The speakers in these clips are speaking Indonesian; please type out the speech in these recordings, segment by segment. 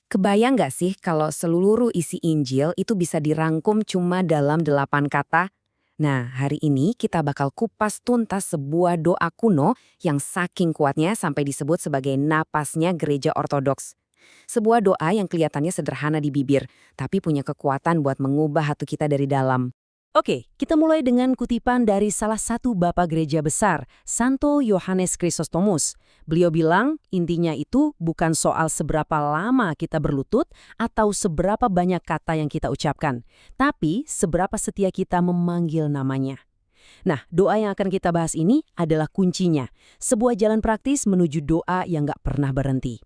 Kebayang nggak sih kalau seluruh isi Injil itu bisa dirangkum cuma dalam 8 kata? Nah, hari ini kita bakal kupas tuntas sebuah doa kuno yang saking kuatnya sampai disebut sebagai napasnya gereja ortodoks. Sebuah doa yang kelihatannya sederhana di bibir, tapi punya kekuatan buat mengubah hati kita dari dalam. Oke, kita mulai dengan kutipan dari salah satu bapak gereja besar, Santo Yohanes Chrysostomus. Beliau bilang, intinya itu bukan soal seberapa lama kita berlutut atau seberapa banyak kata yang kita ucapkan, tapi seberapa setia kita memanggil namanya. Nah, doa yang akan kita bahas ini adalah kuncinya, sebuah jalan praktis menuju doa yang gak pernah berhenti.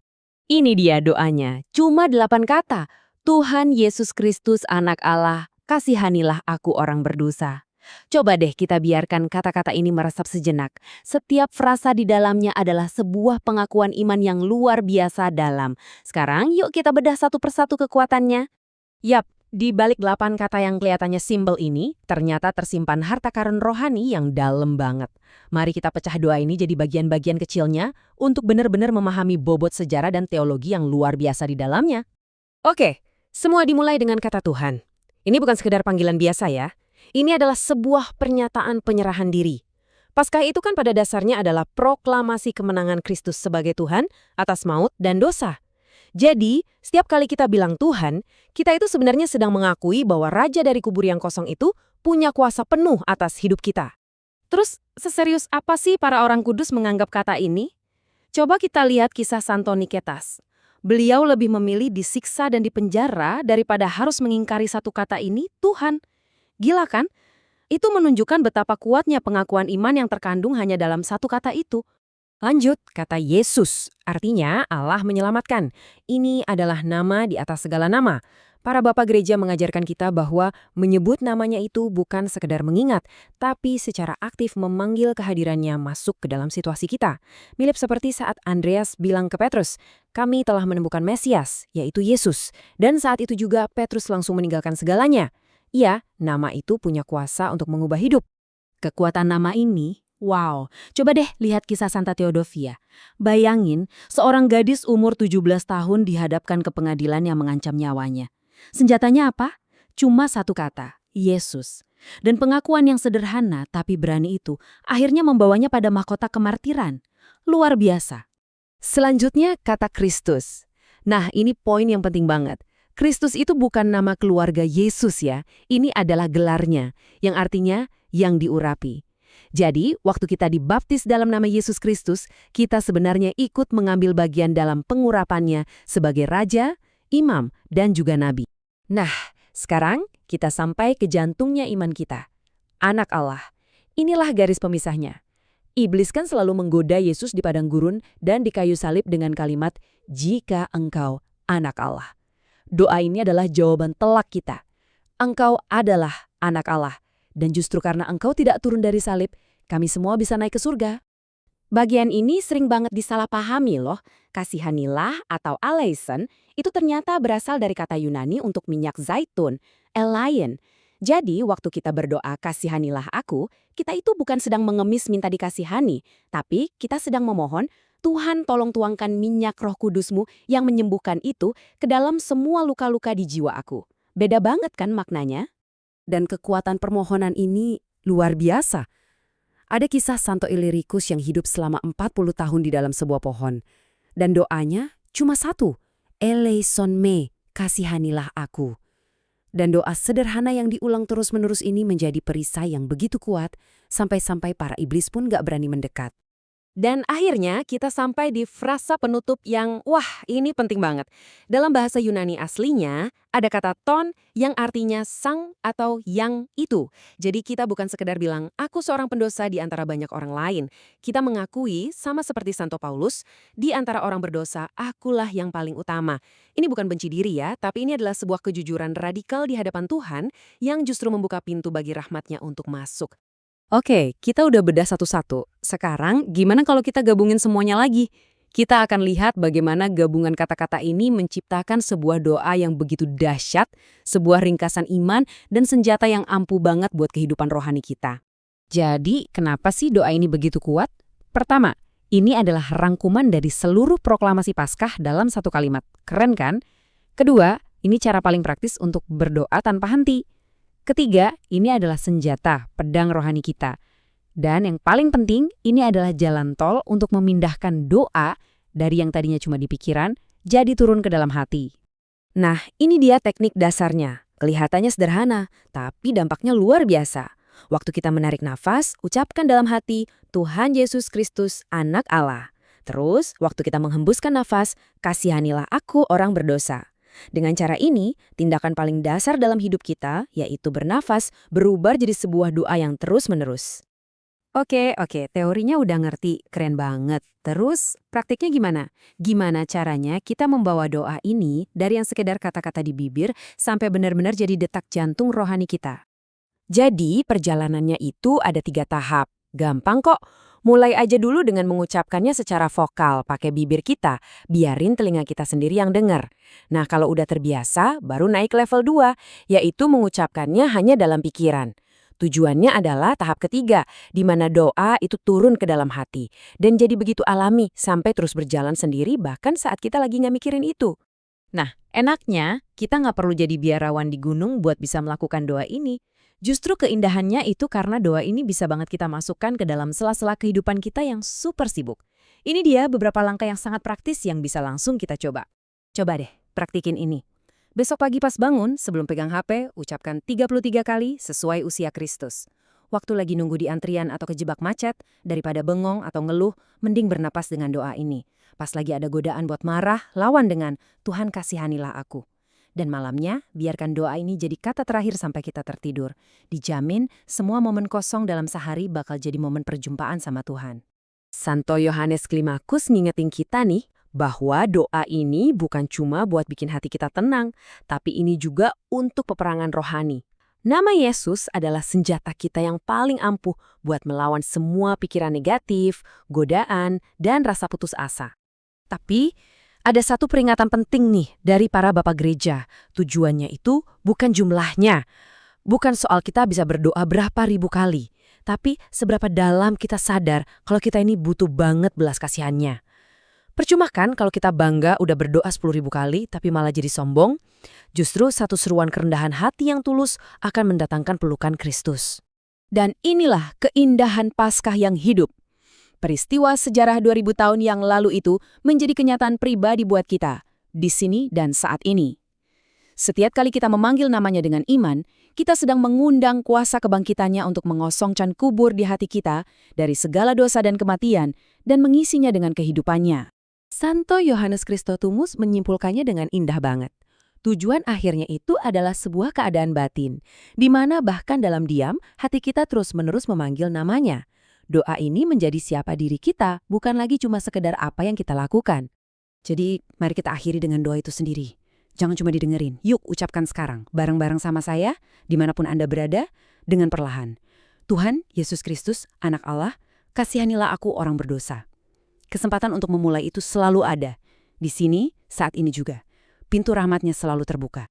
Ini dia doanya, cuma 8 kata. Tuhan Yesus Kristus anak Allah, kasihanilah aku orang berdosa. Coba deh kita biarkan kata-kata ini meresap sejenak. Setiap frasa di dalamnya adalah sebuah pengakuan iman yang luar biasa dalam. Sekarang yuk kita bedah satu persatu kekuatannya. Yap, di balik 8 kata yang kelihatannya simpel ini, ternyata tersimpan harta karun rohani yang dalam banget. Mari kita pecah doa ini jadi bagian-bagian kecilnya untuk benar-benar memahami bobot sejarah dan teologi yang luar biasa di dalamnya. Oke, semua dimulai dengan kata Tuhan. Ini bukan sekedar panggilan biasa ya. Ini adalah sebuah pernyataan penyerahan diri. Paskah itu kan pada dasarnya adalah proklamasi kemenangan Kristus sebagai Tuhan atas maut dan dosa. Jadi, setiap kali kita bilang Tuhan, kita itu sebenarnya sedang mengakui bahwa Raja dari kubur yang kosong itu punya kuasa penuh atas hidup kita. Terus, seserius apa sih para orang kudus menganggap kata ini? Coba kita lihat kisah Santo Niketas. Beliau lebih memilih disiksa dan dipenjara daripada harus mengingkari satu kata ini, Tuhan. Gila kan? Itu menunjukkan betapa kuatnya pengakuan iman yang terkandung hanya dalam satu kata itu. Lanjut, kata Yesus, artinya Allah menyelamatkan. Ini adalah nama di atas segala nama. Para bapak gereja mengajarkan kita bahwa menyebut namanya itu bukan sekedar mengingat, tapi secara aktif memanggil kehadirannya masuk ke dalam situasi kita. Mirip seperti saat Andreas bilang ke Petrus, kami telah menemukan Mesias, yaitu Yesus. Dan saat itu juga Petrus langsung meninggalkan segalanya. Iya, nama itu punya kuasa untuk mengubah hidup. Kekuatan nama ini, wow, coba deh lihat kisah Santa Theodosia. Bayangin, seorang gadis umur 17 tahun dihadapkan ke pengadilan yang mengancam nyawanya. Senjatanya apa? Cuma satu kata, Yesus. Dan pengakuan yang sederhana tapi berani itu akhirnya membawanya pada mahkota kemartiran. Luar biasa. Selanjutnya kata Kristus. Nah, ini poin yang penting banget. Kristus itu bukan nama keluarga Yesus ya, ini adalah gelarnya, yang artinya yang diurapi. Jadi, waktu kita dibaptis dalam nama Yesus Kristus, kita sebenarnya ikut mengambil bagian dalam pengurapannya sebagai Raja, Imam, dan juga Nabi. Nah, sekarang kita sampai ke jantungnya iman kita. Anak Allah. Inilah garis pemisahnya. Iblis kan selalu menggoda Yesus di padang gurun dan di kayu salib dengan kalimat, jika engkau anak Allah. Doa ini adalah jawaban telak kita. Engkau adalah anak Allah. Dan justru karena engkau tidak turun dari salib, kami semua bisa naik ke surga. Bagian ini sering banget disalahpahami loh. Kasihanilah atau aleison itu ternyata berasal dari kata Yunani untuk minyak zaitun, eleien. Jadi waktu kita berdoa kasihanilah aku, kita itu bukan sedang mengemis minta dikasihani, tapi kita sedang memohon, Tuhan tolong tuangkan minyak Roh Kudus-Mu yang menyembuhkan itu ke dalam semua luka-luka di jiwa aku. Beda banget kan maknanya? Dan kekuatan permohonan ini luar biasa. Ada kisah Santo Illyricus yang hidup selama 40 tahun di dalam sebuah pohon. Dan doanya cuma satu, eleison me, kasihanilah aku. Dan doa sederhana yang diulang terus-menerus ini menjadi perisai yang begitu kuat, sampai-sampai para iblis pun gak berani mendekat. Dan akhirnya kita sampai di frasa penutup yang, wah ini penting banget. Dalam bahasa Yunani aslinya, ada kata ton yang artinya sang atau yang itu. Jadi kita bukan sekedar bilang, aku seorang pendosa di antara banyak orang lain. Kita mengakui, sama seperti Santo Paulus, di antara orang berdosa, akulah yang paling utama. Ini bukan benci diri ya, tapi ini adalah sebuah kejujuran radikal di hadapan Tuhan yang justru membuka pintu bagi rahmat-Nya untuk masuk. Oke, kita udah bedah satu-satu. Sekarang, gimana kalau kita gabungin semuanya lagi? Kita akan lihat bagaimana gabungan kata-kata ini menciptakan sebuah doa yang begitu dahsyat, sebuah ringkasan iman, dan senjata yang ampuh banget buat kehidupan rohani kita. Jadi, kenapa sih doa ini begitu kuat? Pertama, ini adalah rangkuman dari seluruh proklamasi Paskah dalam satu kalimat. Keren kan? Kedua, ini cara paling praktis untuk berdoa tanpa henti. Ketiga, ini adalah senjata, pedang rohani kita. Dan yang paling penting, ini adalah jalan tol untuk memindahkan doa dari yang tadinya cuma di pikiran, jadi turun ke dalam hati. Nah, ini dia teknik dasarnya. Kelihatannya sederhana, tapi dampaknya luar biasa. Waktu kita menarik nafas, ucapkan dalam hati, Tuhan Yesus Kristus, Anak Allah. Terus, waktu kita menghembuskan nafas, kasihanilah aku orang berdosa. Dengan cara ini, tindakan paling dasar dalam hidup kita, yaitu bernafas, berubah jadi sebuah doa yang terus-menerus. Oke, teorinya udah ngerti, keren banget. Terus, praktiknya gimana? Gimana caranya kita membawa doa ini dari yang sekedar kata-kata di bibir sampai benar-benar jadi detak jantung rohani kita? Jadi, perjalanannya itu ada 3 tahap. Gampang kok. Mulai aja dulu dengan mengucapkannya secara vokal, pakai bibir kita. Biarin telinga kita sendiri yang dengar. Nah, kalau udah terbiasa, baru naik level 2, yaitu mengucapkannya hanya dalam pikiran. Tujuannya adalah tahap ketiga, di mana doa itu turun ke dalam hati. Dan jadi begitu alami, sampai terus berjalan sendiri bahkan saat kita lagi nggak mikirin itu. Nah, enaknya kita nggak perlu jadi biarawan di gunung buat bisa melakukan doa ini. Justru keindahannya itu karena doa ini bisa banget kita masukkan ke dalam sela-sela kehidupan kita yang super sibuk. Ini dia beberapa langkah yang sangat praktis yang bisa langsung kita coba. Coba deh, praktikin ini. Besok pagi pas bangun, sebelum pegang HP, ucapkan 33 kali sesuai usia Kristus. Waktu lagi nunggu di antrian atau kejebak macet, daripada bengong atau ngeluh, mending bernapas dengan doa ini. Pas lagi ada godaan buat marah, lawan dengan, Tuhan kasihanilah aku. Dan malamnya, biarkan doa ini jadi kata terakhir sampai kita tertidur. Dijamin, semua momen kosong dalam sehari bakal jadi momen perjumpaan sama Tuhan. Santo Yohanes Klimakus ngingetin kita nih, bahwa doa ini bukan cuma buat bikin hati kita tenang, tapi ini juga untuk peperangan rohani. Nama Yesus adalah senjata kita yang paling ampuh buat melawan semua pikiran negatif, godaan, dan rasa putus asa. Tapi, ada satu peringatan penting nih dari para bapak gereja. Tujuannya itu bukan jumlahnya. Bukan soal kita bisa berdoa berapa ribu kali, tapi seberapa dalam kita sadar kalau kita ini butuh banget belas kasihannya. Percuma kan kalau kita bangga udah berdoa 10.000 kali tapi malah jadi sombong? Justru satu seruan kerendahan hati yang tulus akan mendatangkan pelukan Kristus. Dan inilah keindahan Paskah yang hidup. Peristiwa sejarah 2000 tahun yang lalu itu menjadi kenyataan pribadi buat kita, di sini dan saat ini. Setiap kali kita memanggil namanya dengan iman, kita sedang mengundang kuasa kebangkitannya untuk mengosongkan kubur di hati kita dari segala dosa dan kematian dan mengisinya dengan kehidupannya. Santo Yohanes Chrysostomus menyimpulkannya dengan indah banget. Tujuan akhirnya itu adalah sebuah keadaan batin, di mana bahkan dalam diam, hati kita terus-menerus memanggil namanya. Doa ini menjadi siapa diri kita, bukan lagi cuma sekedar apa yang kita lakukan. Jadi, mari kita akhiri dengan doa itu sendiri. Jangan cuma didengerin, yuk ucapkan sekarang, bareng-bareng sama saya, dimanapun Anda berada, dengan perlahan. Tuhan, Yesus Kristus, Anak Allah, kasihanilah aku orang berdosa. Kesempatan untuk memulai itu selalu ada. Di sini, saat ini juga. Pintu rahmatnya selalu terbuka.